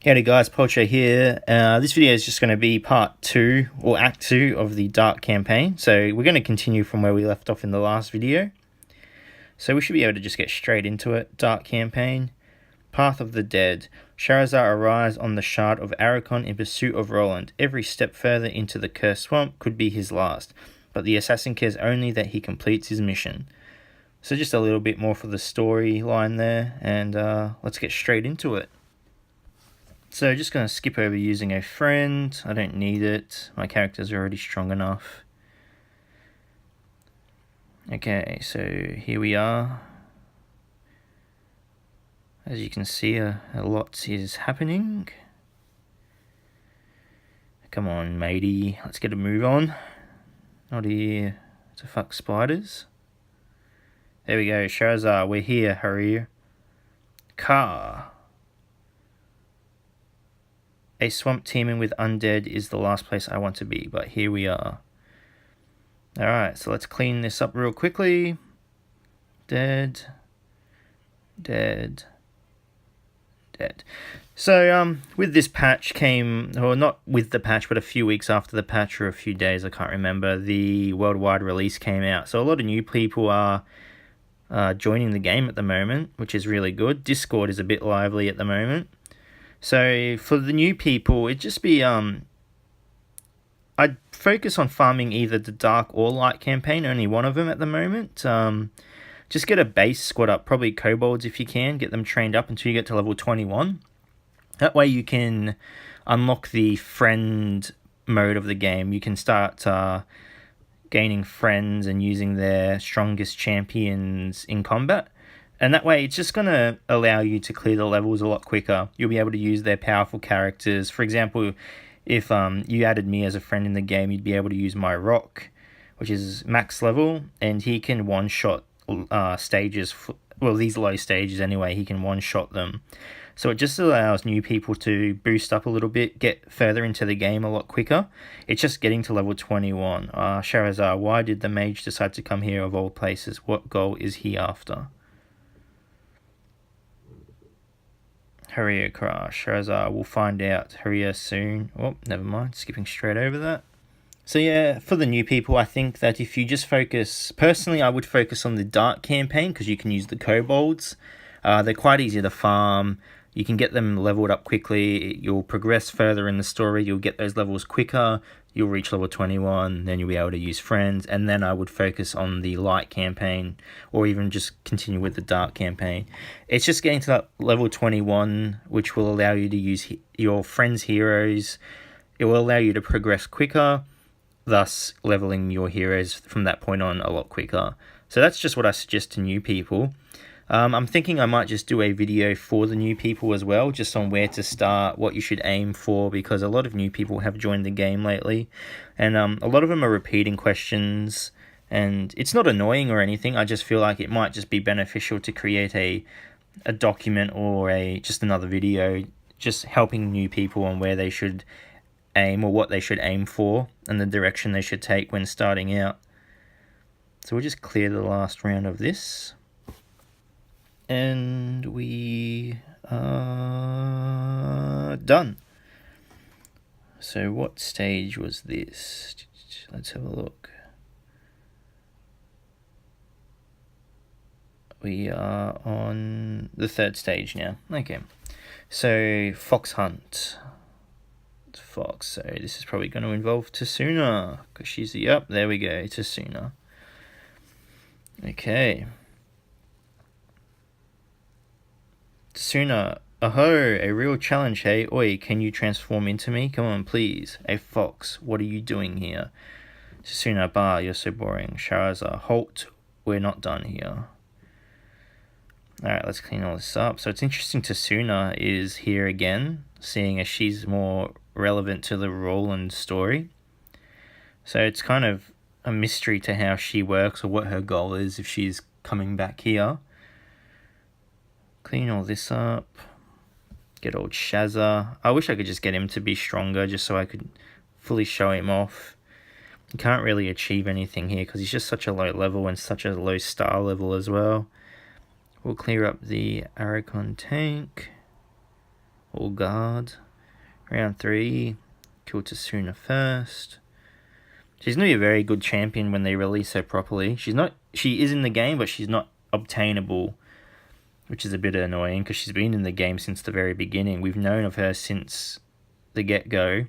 Howdy guys, Polcho here. This video is just going to be part 2 or act 2 of the Dark campaign. So we're going to continue from where we left off in the last video. So we should be able to just get straight into it. Dark campaign. Path of the Dead. Shahrazar arrives on the shard of Arachon in pursuit of Roland. Every step further into the cursed swamp could be his last, but the assassin cares only that he completes his mission. So just a little bit more for the storyline there, and let's get straight into it. So just going to skip over using a friend. I don't need it. My character's already strong enough. Okay, so here we are. As you can see, a lot is happening. Come on, matey. Let's get a move on. Not here to fuck spiders. There we go, Shahrazar. We're here, hurry. Car. A swamp teeming with undead is the last place I want to be, but here we are. Alright, so let's clean this up real quickly. Dead. Dead. Dead. So, with this patch came, or not with the patch, but a few weeks after the patch, or a few days, I can't remember, the worldwide release came out. So a lot of new people are joining the game at the moment, which is really good. Discord is a bit lively at the moment. So for the new people, it'd just be, I'd focus on farming either the Dark or Light campaign, only one of them at the moment. Just get a base squad up, probably kobolds if you can, get them trained up until you get to level 21. That way you can unlock the friend mode of the game. You can start gaining friends and using their strongest champions in combat. And that way, it's just going to allow you to clear the levels a lot quicker. You'll be able to use their powerful characters. For example, if you added me as a friend in the game, you'd be able to use my Rock, which is max level, and he can one-shot stages. Well, these low stages anyway, he can one-shot them. So it just allows new people to boost up a little bit, get further into the game a lot quicker. It's just getting to level 21. Shahrazar, why did the mage decide to come here of all places? What goal is he after? Hurry crash. Shahrazar, we'll find out. Hurry soon. Oh, never mind. Skipping straight over that. So yeah, for the new people, I think that if you just focus... Personally, I would focus on the Dark campaign because you can use the kobolds. They're quite easy to farm. You can get them leveled up quickly. You'll progress further in the story. You'll get those levels quicker. You'll reach level 21. Then you'll be able to use friends. And then I would focus on the Light campaign, or even just continue with the Dark campaign. It's just getting to that level 21, which will allow you to use your friends' heroes. It will allow you to progress quicker, thus leveling your heroes from that point on a lot quicker. So that's just what I suggest to new people. I'm thinking I might just do a video for the new people as well, just on where to start, what you should aim for, because a lot of new people have joined the game lately, and a lot of them are repeating questions, and it's not annoying or anything. I just feel like it might just be beneficial to create a document or just another video, just helping new people on where they should aim, or what they should aim for, and the direction they should take when starting out. So we'll just clear the last round of this. And we are done. So what stage was this? Let's have a look. We are on the 3rd stage now. Okay. So fox hunt. It's fox. So this is probably going to involve Tasuna, because she's yep, there we go, Tasuna. Okay. Tasuna, aho, a real challenge, hey? Oi, can you transform into me? Come on, please. A fox, what are you doing here? Tasuna, bah, you're so boring. Shahrazar, halt, we're not done here. Alright, let's clean all this up. So it's interesting Tasuna is here again, seeing as she's more relevant to the Roland story. So it's kind of a mystery to how she works, or what her goal is if she's coming back here. Clean all this up. Get old Shazza. I wish I could just get him to be stronger, just so I could fully show him off. He can't really achieve anything here because he's just such a low level and such a low star level as well. We'll clear up the Arachon tank. All guard. Round 3. Kill Tasuna first. She's going to be a very good champion when they release her properly. She is in the game, but she's not obtainable, which is a bit annoying because she's been in the game since the very beginning. We've known of her since the get-go.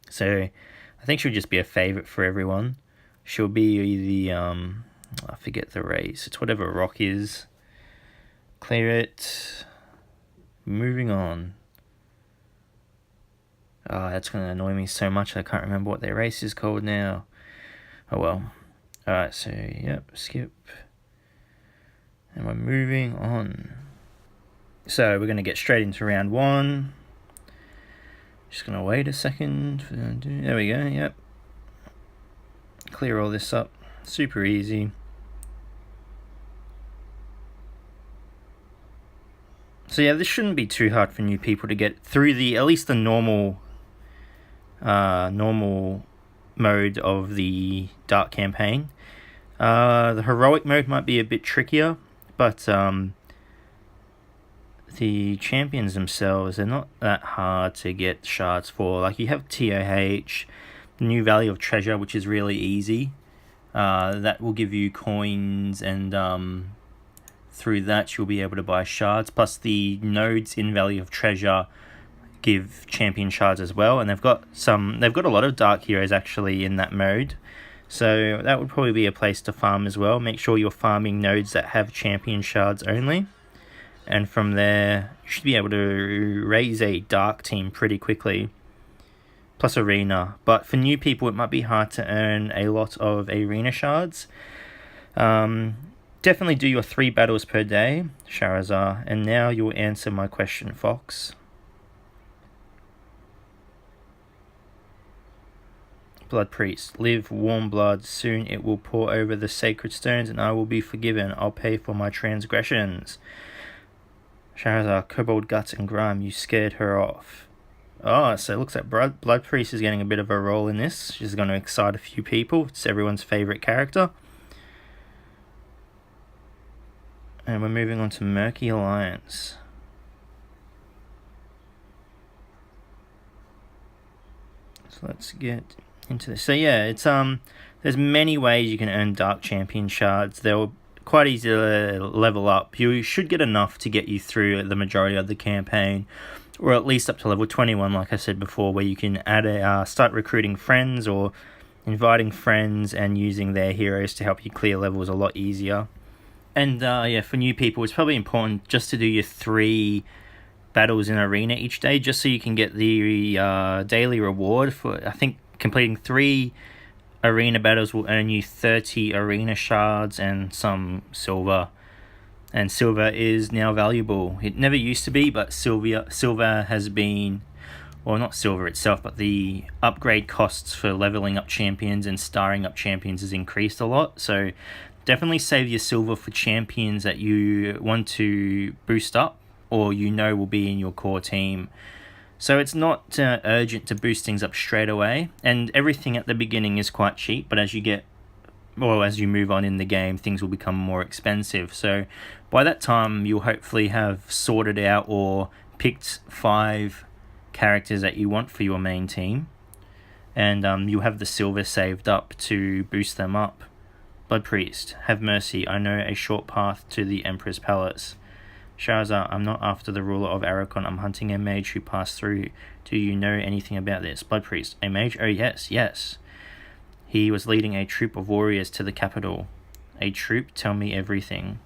So I think she'll just be a favourite for everyone. She'll be the, I forget the race. It's whatever rock is. Clear it. Moving on. Oh, that's going to annoy me so much. I can't remember what their race is called now. Oh well. Alright, so, yep, skip. And we're moving on. So, we're going to get straight into round 1. Just going to wait a second. There we go, yep. Clear all this up. Super easy. So yeah, this shouldn't be too hard for new people to get through at least the normal mode of the Dark campaign. The heroic mode might be a bit trickier, but the champions themselves, they're not that hard to get shards for. Like, you have TOH, the new Valley of Treasure, which is really easy. That will give you coins, and through that you'll be able to buy shards. Plus the nodes in Valley of Treasure give champion shards as well, and they've got a lot of dark heroes actually in that mode. So that would probably be a place to farm as well. Make sure you're farming nodes that have champion shards only. And from there, you should be able to raise a dark team pretty quickly. Plus arena. But for new people, it might be hard to earn a lot of arena shards. Definitely do your 3 battles per day, Sharazar. And now you'll answer my question, Fox. Blood Priest. Live warm blood. Soon it will pour over the sacred stones and I will be forgiven. I'll pay for my transgressions. Sharazar, Kobold Guts and Grime, you scared her off. Oh, so it looks like Blood Priest is getting a bit of a role in this. She's going to excite a few people. It's everyone's favourite character. And we're moving on to Murky Alliance. So let's get into this. So yeah, it's there's many ways you can earn Dark Champion shards. They're quite easy to level up. You should get enough to get you through the majority of the campaign, or at least up to level 21, like I said before, where you can start recruiting friends or inviting friends and using their heroes to help you clear levels a lot easier. And yeah, for new people, it's probably important just to do your 3 battles in arena each day, just so you can get the daily reward for, I think, completing 3 arena battles will earn you 30 arena shards and some silver. And silver is now valuable. It never used to be, but silver has been, well, not silver itself, but the upgrade costs for leveling up champions and starring up champions has increased a lot. So definitely save your silver for champions that you want to boost up or you know will be in your core team. So it's not urgent to boost things up straight away, and everything at the beginning is quite cheap, but as you move on in the game, things will become more expensive. So by that time, you'll hopefully have sorted out or picked 5 characters that you want for your main team, and you'll have the silver saved up to boost them up. Blood Priest, have mercy, I know a short path to the Emperor's Palace. Sharazar, I'm not after the ruler of Arachon, I'm hunting a mage who passed through. Do you know anything about this? Blood Priest, a mage? Oh yes. He was leading a troop of warriors to the capital. A troop? Tell me everything.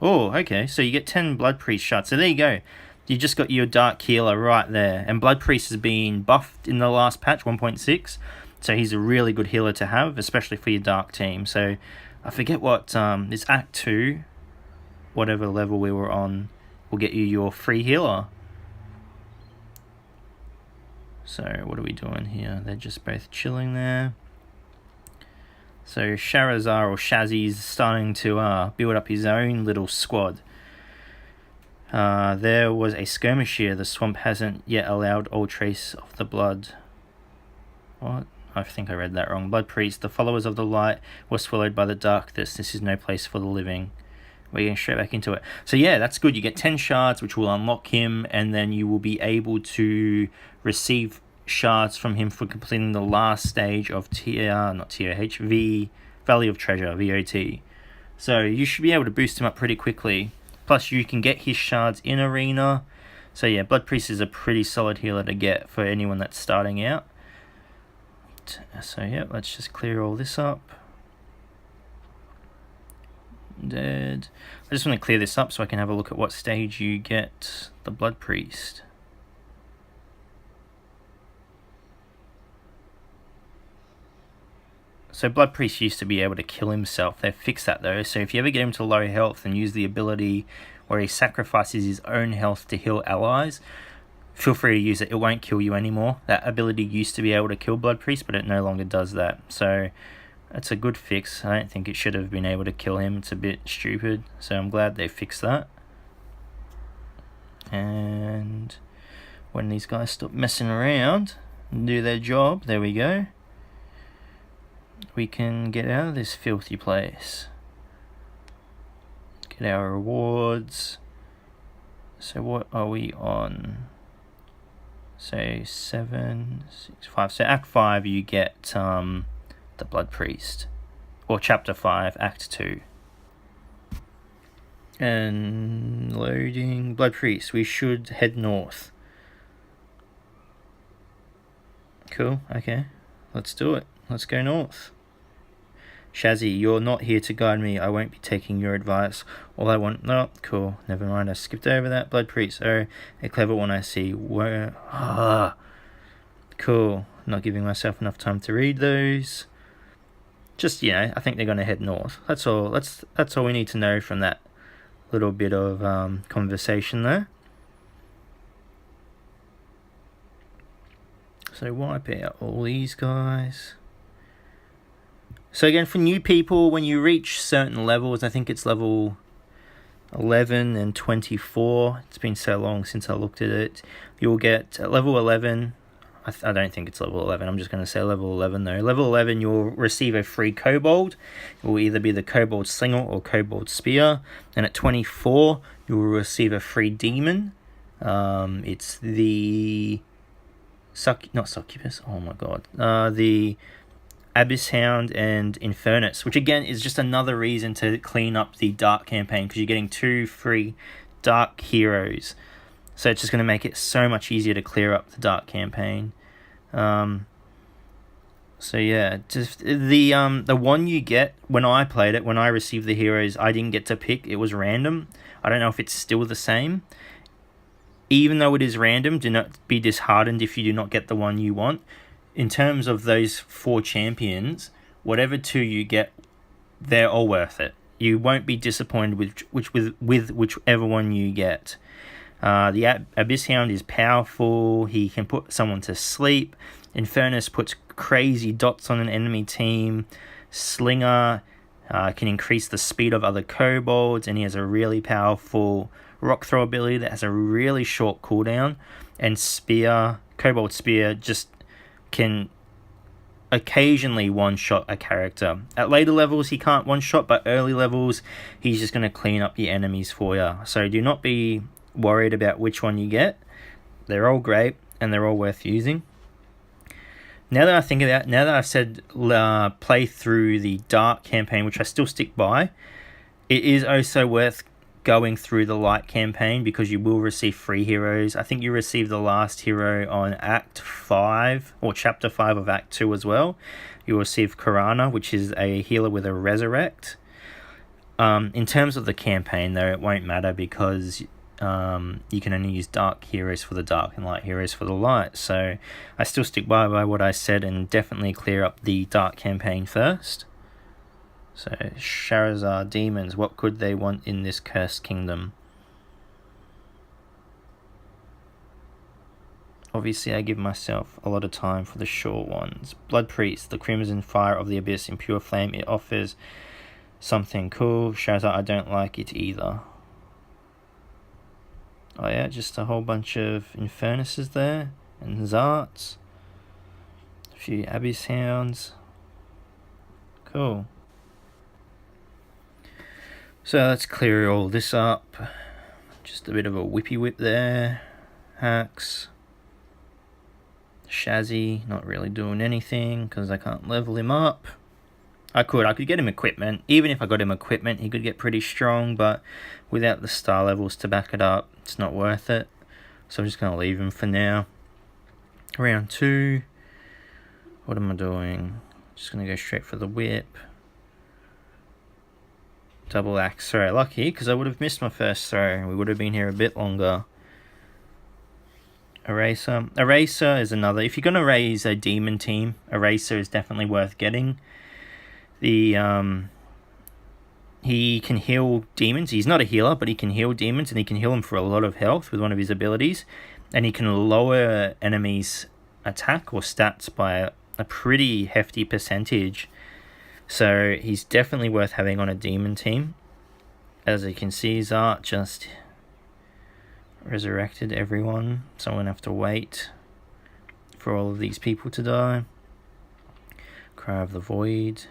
Oh, okay, so you get 10 Blood Priest shots. So there you go. You just got your Dark Healer right there. And Blood Priest has been buffed in the last patch, 1.6. So he's a really good healer to have, especially for your Dark team. So I forget what, it's Act 2. Whatever level we were on will get you your free healer. So what are we doing here? They're just both chilling there. So Sharazar or Shazzy's starting to build up his own little squad. There was a skirmish here. The swamp hasn't yet allowed all trace of the blood. What? I think I read that wrong. Blood Priest, the followers of the light were swallowed by the darkness. This is no place for the living. we're getting straight back into it. So yeah, that's good. You get 10 shards, which will unlock him, and then you will be able to receive shards from him for completing the last stage of Valley of Treasure, VOT. So you should be able to boost him up pretty quickly. Plus you can get his shards in Arena. So yeah, Blood Priest is a pretty solid healer to get for anyone that's starting out. So yeah, let's just clear all this up. Dead. I just want to clear this up so I can have a look at what stage you get the Blood Priest. So Blood Priest used to be able to kill himself. They've fixed that though. So if you ever get him to low health and use the ability where he sacrifices his own health to heal allies, feel free to use it. It won't kill you anymore. That ability used to be able to kill Blood Priest, but it no longer does that. So that's a good fix. I don't think it should have been able to kill him. It's a bit stupid. So I'm glad they fixed that. And when these guys stop messing around and do their job, there we go. We can get out of this filthy place. Get our rewards. So what are we on? So 7, 6, 5. So Act 5 you get the Blood Priest. Or Chapter 5, Act 2. And loading Blood Priest. We should head north. Cool, okay. Let's do it. Let's go north. Shazzy, you're not here to guide me. I won't be taking your advice. All I want... No, cool. Never mind. I skipped over that. Blood Priest. Oh, a clever one I see. Where... Cool. Not giving myself enough time to read those. Just, you know, I think they're going to head north. That's all. That's all we need to know from that little bit of conversation there. So wipe out all these guys. So again, for new people, when you reach certain levels, I think it's level 11 and 24. It's been so long since I looked at it. You'll get at level 11. I don't think it's level 11. I'm just going to say level 11 though. Level 11, you'll receive a free kobold. It will either be the kobold slinger or kobold spear. And at 24, you will receive a free demon. It's the not succubus. Oh my god. The Abyss Hound and Infernus, which again is just another reason to clean up the Dark campaign, because you're getting 2 free Dark heroes. So it's just going to make it so much easier to clear up the Dark campaign. So yeah, just the one you get, when I played it, when I received the heroes, I didn't get to pick. It was random. I don't know if it's still the same. Even though it is random, do not be disheartened if you do not get the one you want. In terms of those 4 champions, whatever 2 you get, they're all worth it. You won't be disappointed with whichever one you get. The Abyss Hound is powerful. He can put someone to sleep. Infernus puts crazy dots on an enemy team. Slinger can increase the speed of other kobolds, and he has a really powerful rock throw ability that has a really short cooldown. And Spear, Kobold Spear, just can occasionally one-shot a character. At later levels he can't one-shot, but early levels he's just going to clean up your enemies for you. So do not be worried about which one you get. They're all great and they're all worth using. Now that I think about it, now that I've said play through the Dark campaign, which I still stick by, it is also worth going through the Light campaign, because you will receive free heroes. I think you receive the last hero on Act 5 or Chapter 5 of Act 2 as well. You will receive Karana, which is a healer with a resurrect. In terms of the campaign though, it won't matter, because you can only use Dark heroes for the Dark and Light heroes for the Light. So I still stick by what I said, and definitely clear up the Dark campaign first. So, Charizard demons, what could they want in this cursed kingdom? Obviously, I give myself a lot of time for the short ones. Blood Priest, the crimson fire of the abyss in pure flame. It offers something cool. Charizard, I don't like it either. Oh yeah, just a whole bunch of Infernuses there. And Zarts. A few Abyss Hounds. Cool. So let's clear all this up. Just a bit of a whippy whip there. Hacks. Shazzy, not really doing anything because I can't level him up. I could get him equipment. Even if I got him equipment, he could get pretty strong, but without the star levels to back it up, it's not worth it. So I'm just going to leave him for now. Round 2. What am I doing? Just going to go straight for the whip. Double axe throw. Lucky, because I would have missed my first throw. We would have been here a bit longer. Eraser. Eraser is another. If you're going to raise a demon team, Eraser is definitely worth getting. He can heal demons. He's not a healer, but he can heal demons, and he can heal them for a lot of health with one of his abilities. And he can lower enemies' attack or stats by a pretty hefty percentage. So he's definitely worth having on a demon team. As you can see, his art just resurrected everyone. So I'm going to have to wait for all of these people to die. Cry of the Void.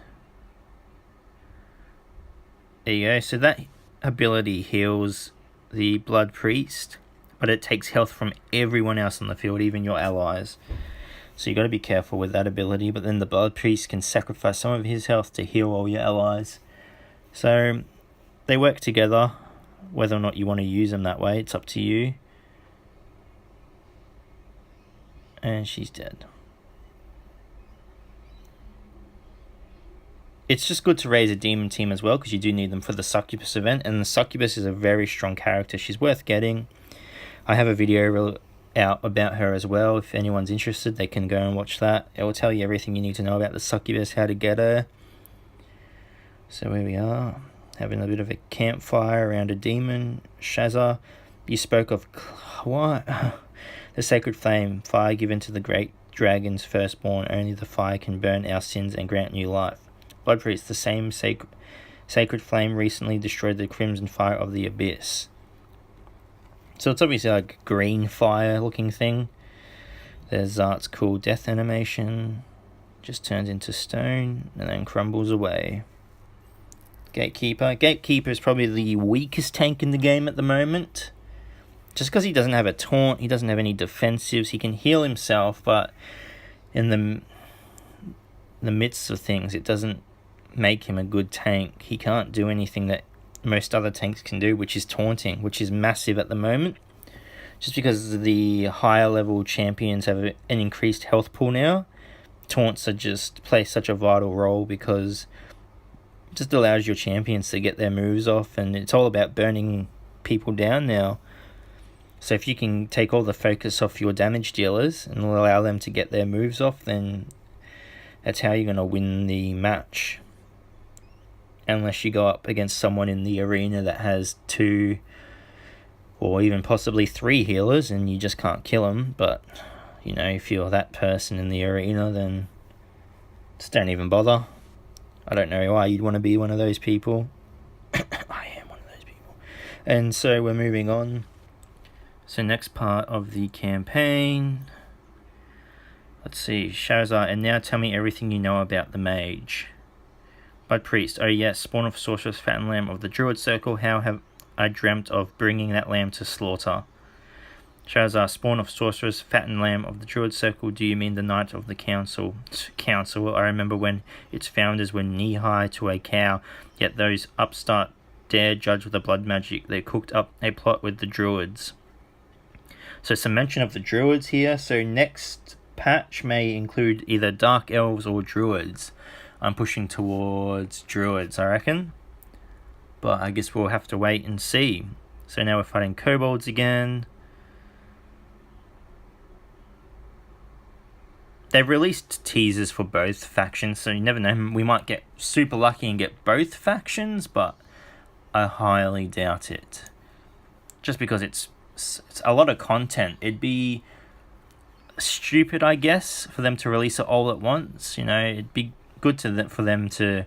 There you go. So that ability heals the Blood Priest, but it takes health from everyone else on the field, even your allies. So you got to be careful with that ability, but then the Blood Priest can sacrifice some of his health to heal all your allies. So they work together. Whether or not you want to use them that way, it's up to you. And she's dead. It's just good to raise a demon team as well, because you do need them for the Succubus event, and the Succubus is a very strong character. She's worth getting. I have a video out about her as well. If anyone's interested, they can go and watch that. It will tell you everything you need to know about the Succubus, how to get her. So here we are, having a bit of a campfire around a demon. Shazza, you spoke of what? The sacred flame, fire given to the great dragon's firstborn. Only the fire can burn our sins and grant new life. Blood Priest, the same sacred flame recently destroyed the crimson fire of the abyss. So it's obviously like a green fire looking thing. There's Zart's cool death animation. Just turns into stone and then crumbles away. Gatekeeper. Gatekeeper is probably the weakest tank in the game at the moment. Just because he doesn't have a taunt, he doesn't have any defensives. He can heal himself, but in the midst of things, it doesn't make him a good tank. He can't do anything that most other tanks can do, which is taunting, which is massive at the moment. Just because the higher level champions have an increased health pool now, taunts are just play such a vital role, because it just allows your champions to get their moves off, and it's all about burning people down now. So if you can take all the focus off your damage dealers and allow them to get their moves off, then that's how you're going to win the match. Unless you go up against someone in the arena that has 2 or even possibly 3 healers and you just can't kill them. But, you know, if you're that person in the arena, then just don't even bother. I don't know why you'd want to be one of those people. I am one of those people. And so we're moving on. So next part of the campaign. Let's see, Shazza, and now tell me everything you know about the mage. Blood Priest, oh yes, spawn of sorceress, fattened lamb of the druid circle, how have I dreamt of bringing that lamb to slaughter? Shazza, spawn of sorceress, fattened lamb of the druid circle, do you mean the knight of the council? Council, I remember when its founders were knee-high to a cow, yet those upstart dared judge with the blood magic. They cooked up a plot with the druids. So some mention of the druids here, so next patch may include either dark elves or druids. I'm pushing towards druids, I reckon. But I guess we'll have to wait and see. So now we're fighting kobolds again. They've released teasers for both factions, so you never know. We might get super lucky and get both factions, but I highly doubt it. Just because it's a lot of content. It'd be stupid, I guess, for them to release it all at once. You know, it'd be good for them to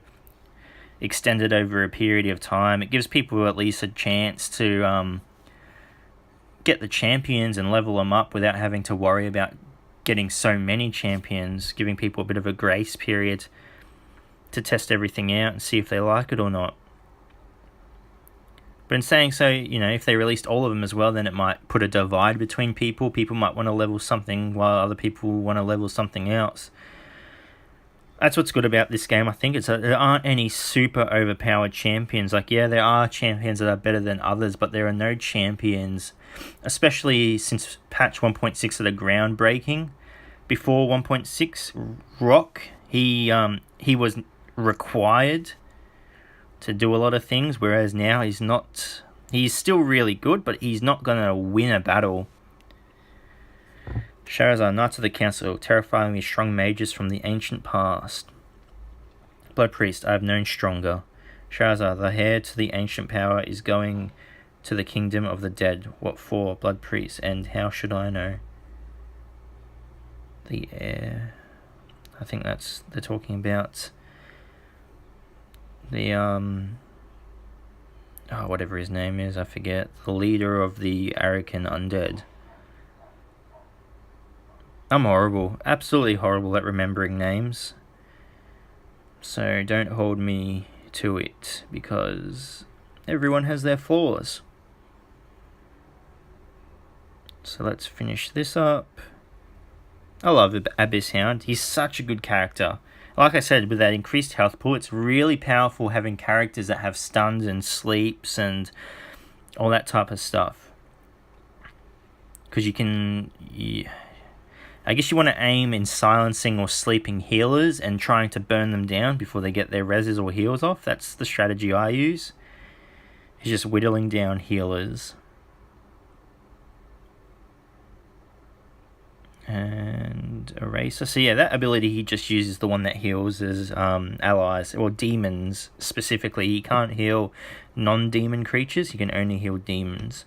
extend it over a period of time. It gives people at least a chance to get the champions and level them up without having to worry about getting so many champions, giving people a bit of a grace period to test everything out and see if they like it or not. But in saying so, if they released all of them as well, then it might put a divide between people. People might want to level something while other people want to level something else. That's what's good about this game, I think. It's there aren't any super overpowered champions. Like, yeah, there are champions that are better than others, but there are no champions, especially since patch 1.6 that are groundbreaking. Before 1.6, Rock, he was required to do a lot of things, whereas now he's not. He's still really good, but he's not going to win a battle. Charizard, Knights of the Council, terrifyingly strong mages from the ancient past. Blood Priest, I have known stronger. Charizard, the heir to the ancient power is going to the kingdom of the dead. What for, Blood Priest, and how should I know? The heir. I think they're talking about the whatever his name is, I forget. The leader of the Arakan undead. I'm horrible, absolutely horrible at remembering names. So don't hold me to it, because everyone has their flaws. So let's finish this up. I love Abyss Hound. He's such a good character. Like I said, with that increased health pool, it's really powerful having characters that have stuns and sleeps and all that type of stuff. Because you can... I guess you want to aim in silencing or sleeping healers and trying to burn them down before they get their reses or heals off. That's the strategy I use. It's just whittling down healers. And Eraser. So yeah, that ability he just uses the one that heals his allies, or demons specifically. He can't heal non-demon creatures, he can only heal demons.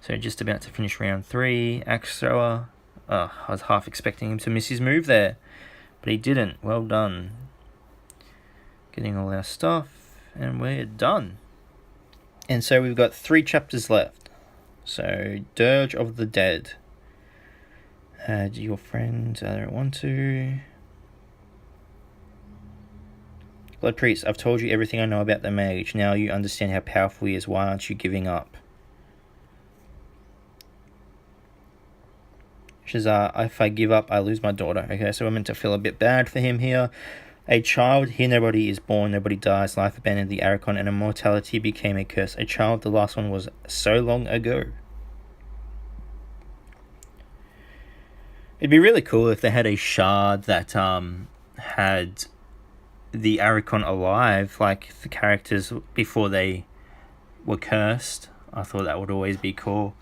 So just about to finish round 3. Axe Thrower. I was half expecting him to miss his move there, but he didn't. Well done. Getting all our stuff, and we're done. And so we've got 3 chapters left. So, Dirge of the Dead. Add your friend, I don't want to. Blood Priest, I've told you everything I know about the mage. Now you understand how powerful he is. Why aren't you giving up? Shazar, if I give up, I lose my daughter. Okay, so we're meant to feel a bit bad for him here. A child, here nobody is born, nobody dies. Life abandoned the Arachon, and immortality became a curse. A child, the last one was so long ago. It'd be really cool if they had a shard that had the Arachon alive, like the characters before they were cursed. I thought that would always be cool.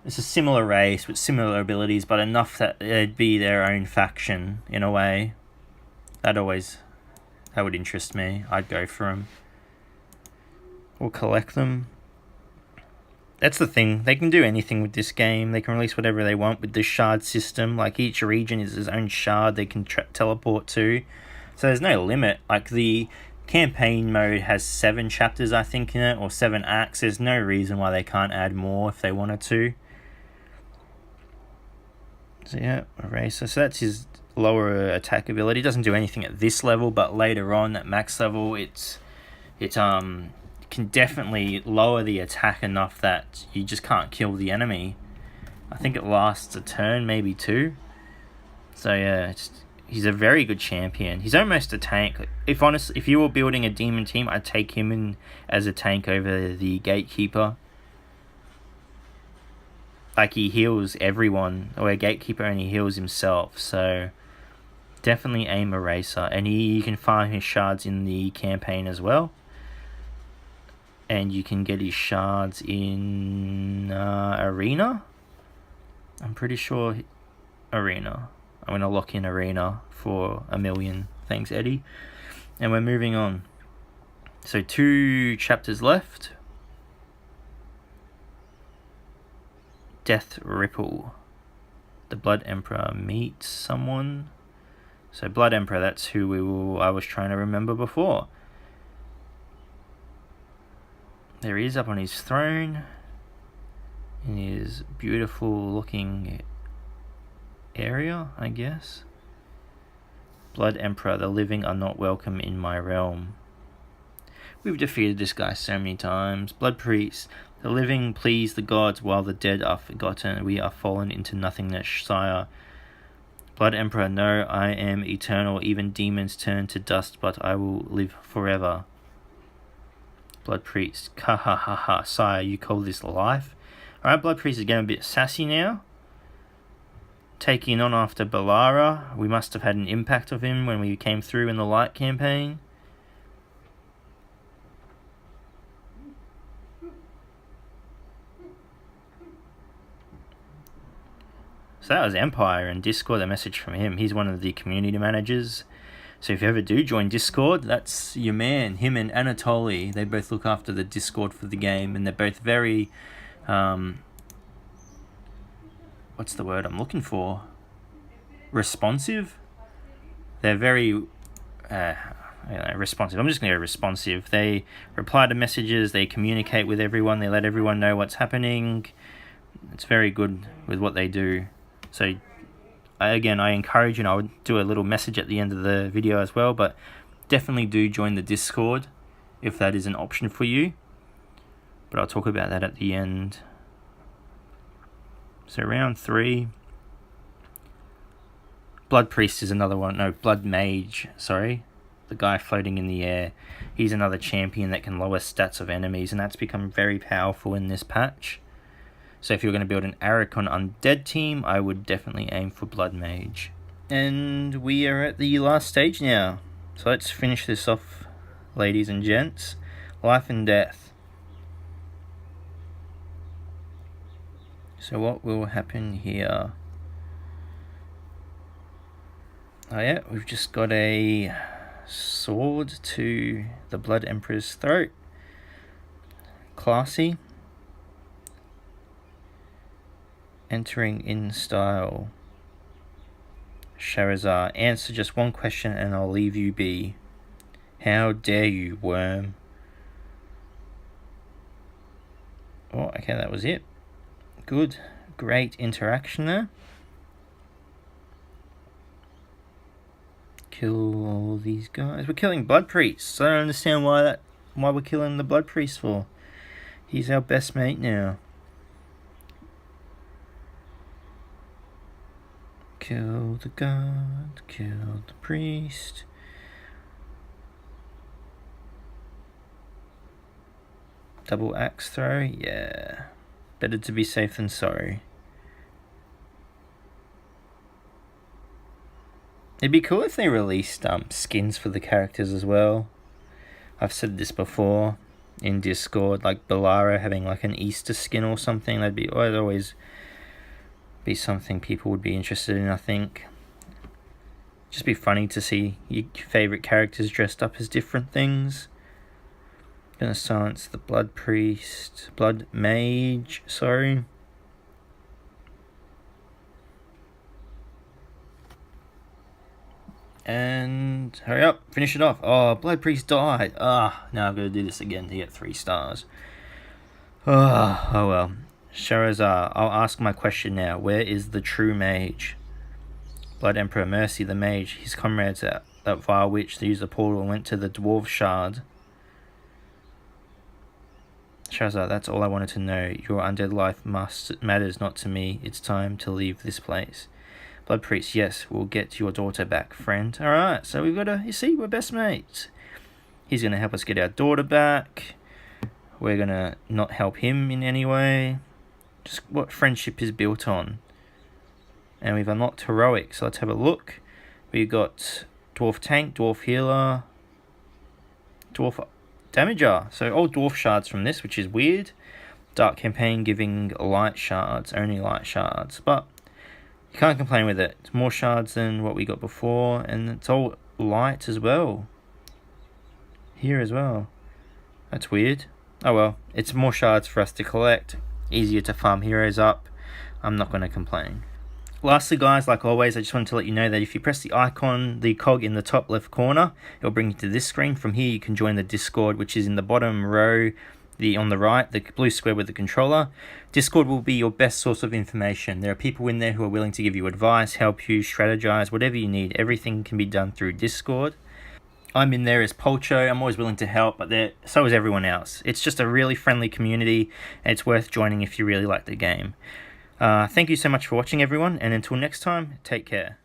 It's a similar race with similar abilities, but enough that it'd be their own faction in a way. That would interest me. I'd go for them. Or collect them. That's the thing. They can do anything with this game. They can release whatever they want with the shard system. Like, each region is its own shard they can teleport to. So there's no limit. Like, the campaign mode has 7 chapters, I think, in it, or 7 acts. There's no reason why they can't add more if they wanted to. So yeah, Eraser. So that's his lower attack ability. It doesn't do anything at this level, but later on at max level, it can definitely lower the attack enough that you just can't kill the enemy. I think it lasts a turn, maybe 2. So yeah, he's a very good champion. He's almost a tank. If you were building a demon team, I'd take him in as a tank over the Gatekeeper. Like, he heals everyone, or a Gatekeeper only heals himself, so definitely aim Eraser. And you can find his shards in the campaign as well. And you can get his shards in Arena. I'm pretty sure Arena. I'm going to lock in Arena for 1,000,000. Thanks, Eddie. And we're moving on. So 2 chapters left. Death Ripple. The Blood Emperor meets someone. So Blood Emperor, that's who I was trying to remember before. There he is up on his throne. In his beautiful looking area, I guess. Blood Emperor, the living are not welcome in my realm. We've defeated this guy so many times. Blood Priest. The living please the gods while the dead are forgotten. We are fallen into nothingness, sire. Blood Emperor, no, I am eternal. Even demons turn to dust, but I will live forever. Blood Priest. Ha ha ha ha. Sire, you call this life? Alright, Blood Priest is getting a bit sassy now. Taking on after Balara. We must have had an impact of him when we came through in the light campaign. So that was Empire and Discord, a message from him. He's one of the community managers. So if you ever do join Discord, that's your man. Him and Anatoly, they both look after the Discord for the game, and they're both very, what's the word I'm looking for? Responsive? They're very, responsive. I'm just going to go responsive. They reply to messages, they communicate with everyone, they let everyone know what's happening. It's very good with what they do. So I encourage you, and I would do a little message at the end of the video as well, but definitely do join the Discord if that is an option for you. But I'll talk about that at the end. So round 3. Blood Priest is another one. No, Blood Mage, sorry. The guy floating in the air. He's another champion that can lower stats of enemies, and that's become very powerful in this patch. So if you're going to build an Arachon Undead team, I would definitely aim for Blood Mage. And we are at the last stage now. So let's finish this off, ladies and gents. Life and Death. So what will happen here? Oh yeah, we've just got a sword to the Blood Emperor's throat. Classy. Entering in style. Charizard, answer just one question and I'll leave you be. How dare you, worm? Oh, okay, that was it. Good, great interaction there. Kill all these guys. We're killing Blood Priests. I don't understand why we're killing the Blood Priest for. He's our best mate now. Kill the god, kill the priest. Double axe throw, yeah. Better to be safe than sorry. It'd be cool if they released skins for the characters as well. I've said this before in Discord, like Balara having like an Easter skin or something. That'd always be something people would be interested in, I think. Just be funny to see your favourite characters dressed up as different things. Gonna silence the Blood Mage, sorry. And hurry up, finish it off. Oh, Blood Priest died. Now I've got to do this again to get 3 stars. Oh well. Charizard, I'll ask my question now. Where is the true mage? Blood Emperor, Mercy, the mage. His comrades that vile witch that used the portal went to the dwarf shard. Charizard, that's all I wanted to know. Your undead life matters not to me. It's time to leave this place. Blood Priest, yes, we'll get your daughter back, friend. Alright, so we've got you see, we're best mates. He's going to help us get our daughter back. We're going to not help him in any way. Just what friendship is built on. And we've unlocked Heroic, so let's have a look. We've got Dwarf Tank, Dwarf Healer, Dwarf Damager. So all Dwarf Shards from this, which is weird. Dark Campaign giving light shards, only light shards. But you can't complain with it. It's more shards than what we got before, and it's all light as well. Here as well. That's weird. Oh well, it's more shards for us to collect. Easier to farm heroes up. I'm not going to complain. Lastly guys, like always, I just wanted to let you know that if you press the icon, the cog in the top left corner, it'll bring you to this screen. From here you can join the Discord, which is in the bottom row, on the right, the blue square with the controller. Discord will be your best source of information. There are people in there who are willing to give you advice, help you, strategize, whatever you need. Everything can be done through Discord. I'm in there as Polcho. I'm always willing to help, but so is everyone else. It's just a really friendly community, and it's worth joining if you really like the game. Thank you so much for watching, everyone, and until next time, take care.